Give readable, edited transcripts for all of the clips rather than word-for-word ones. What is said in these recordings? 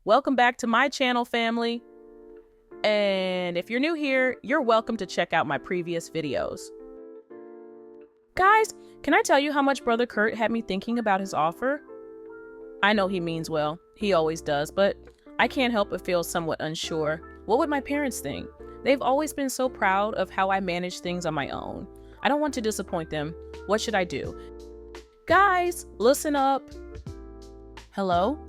Welcome back to my channel, family. And if you're new here, you're welcome to check out my previous videos. Guys, can I tell you how much Brother Kurt had me thinking about his offer? I know he means well, he always does, but I can't help but feel somewhat unsure. What would my parents think? They've always been so proud of how I manage things on my own. I don't want to disappoint them. What should I do? Guys, listen up. Hello?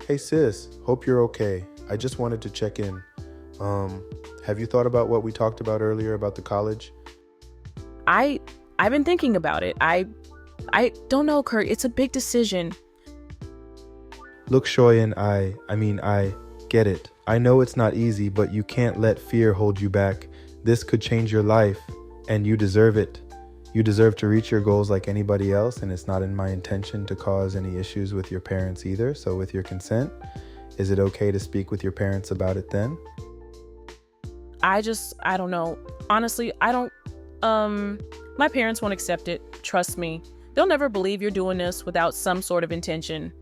Hey sis, hope you're okay. I just wanted to check in. Have you thought about what we talked about earlier about the college? I've been thinking about it. I don't know, Kurt. It's a big decision. Look, Shoyan, I get it. I know it's not easy, but you can't let fear hold you back. This could change your life, and you deserve it. You deserve to reach your goals like anybody else, and it's not in my intention to cause any issues with your parents either. So with your consent, is it okay to speak with your parents about it then? I don't know. Honestly, my parents won't accept it. Trust me. They'll never believe you're doing this without some sort of intention.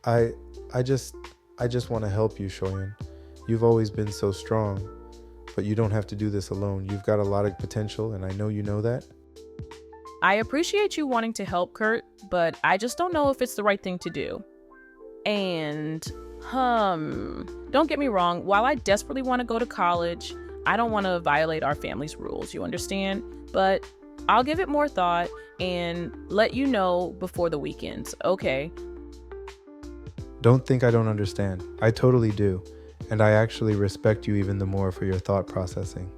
I just want to help you, Shoyan. You've always been so strong, but you don't have to do this alone. You've got a lot of potential, and I know you know that. I appreciate you wanting to help, Kurt, but I just don't know if it's the right thing to do. And, don't get me wrong. While I desperately want to go to college, I don't want to violate our family's rules, you understand? But I'll give it more thought and let you know before the weekends, okay? Don't think I don't understand. I totally do. And I actually respect you even the more for your thought processing.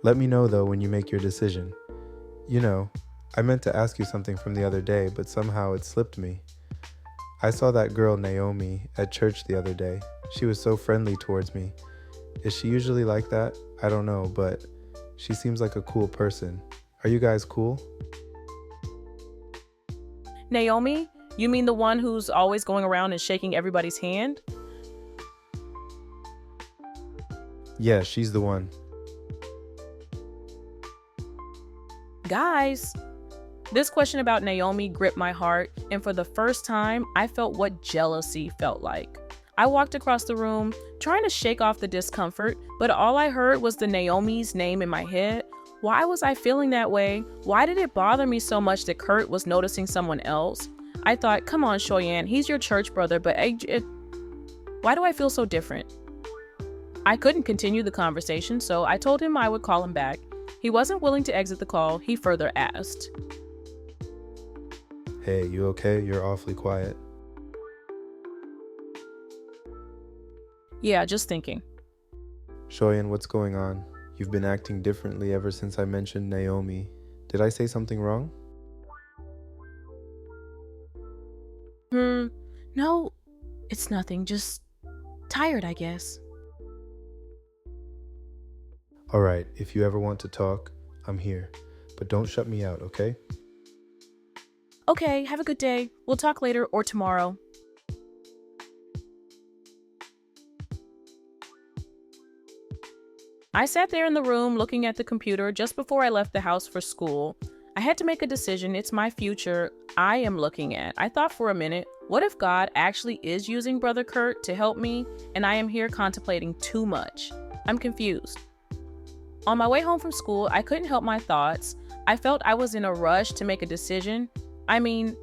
Let me know though when you make your decision. You know, I meant to ask you something from the other day, but somehow it slipped me. I saw that girl Naomi at church the other day. She was so friendly towards me. Is she usually like that? I don't know, but she seems like a cool person. Are you guys cool? Naomi? You mean the one who's always going around and shaking everybody's hand? Yeah, she's the one. Guys, this question about Naomi gripped my heart, and for the first time, I felt what jealousy felt like. I walked across the room, trying to shake off the discomfort, but all I heard was the Naomi's name in my head. Why was I feeling that way? Why did it bother me so much that Kurt was noticing someone else? I thought, come on, Shoyan, he's your church brother, but why do I feel so different? I couldn't continue the conversation, so I told him I would call him back. He wasn't willing to exit the call. He further asked. Hey, you okay? You're awfully quiet. Yeah, just thinking. Shoyan, what's going on? You've been acting differently ever since I mentioned Naomi. Did I say something wrong? No, it's nothing. Just tired, I guess. All right, if you ever want to talk, I'm here. But don't shut me out, okay? Okay, have a good day. We'll talk later or tomorrow. I sat there in the room looking at the computer just before I left the house for school. I had to make a decision. It's my future I am looking at. I thought for a minute, what if God actually is using Brother Kurt to help me and I am here contemplating too much? I'm confused. On my way home from school, I couldn't help my thoughts. I felt I was in a rush to make a decision. I mean,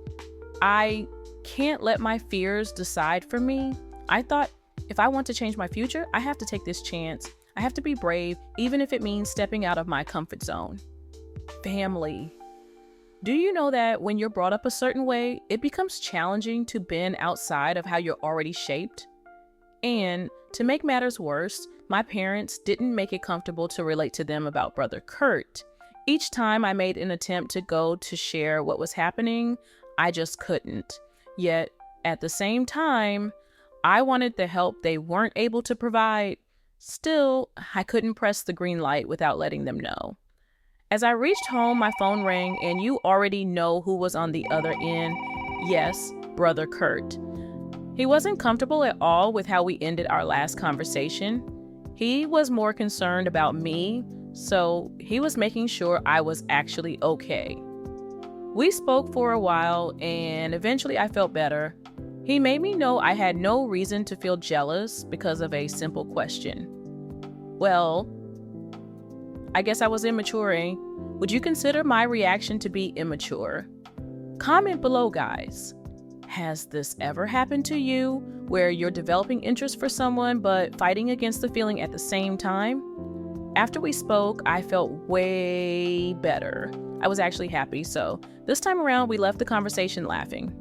I can't let my fears decide for me. I thought if I want to change my future, I have to take this chance. I have to be brave, even if it means stepping out of my comfort zone. Family. Do you know that when you're brought up a certain way, it becomes challenging to bend outside of how you're already shaped? And to make matters worse, my parents didn't make it comfortable to relate to them about Brother Kurt. Each time I made an attempt to go to share what was happening, I just couldn't. Yet, at the same time, I wanted the help they weren't able to provide. Still, I couldn't press the green light without letting them know. As I reached home, my phone rang, and you already know who was on the other end. Yes, Brother Kurt. He wasn't comfortable at all with how we ended our last conversation. He was more concerned about me, so he was making sure I was actually okay. We spoke for a while, and eventually I felt better. He made me know I had no reason to feel jealous because of a simple question. Well, I guess I was immaturing. Would you consider my reaction to be immature? Comment below, guys. Has this ever happened to you where you're developing interest for someone but fighting against the feeling at the same time? After we spoke, I felt way better. I was actually happy, so this time around we left the conversation laughing.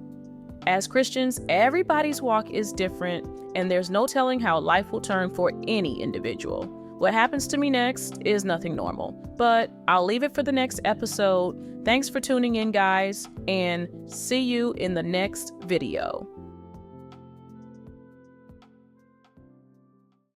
As Christians, everybody's walk is different, and there's no telling how life will turn for any individual. What happens to me next is nothing normal, but I'll leave it for the next episode. Thanks for tuning in, guys, and see you in the next video.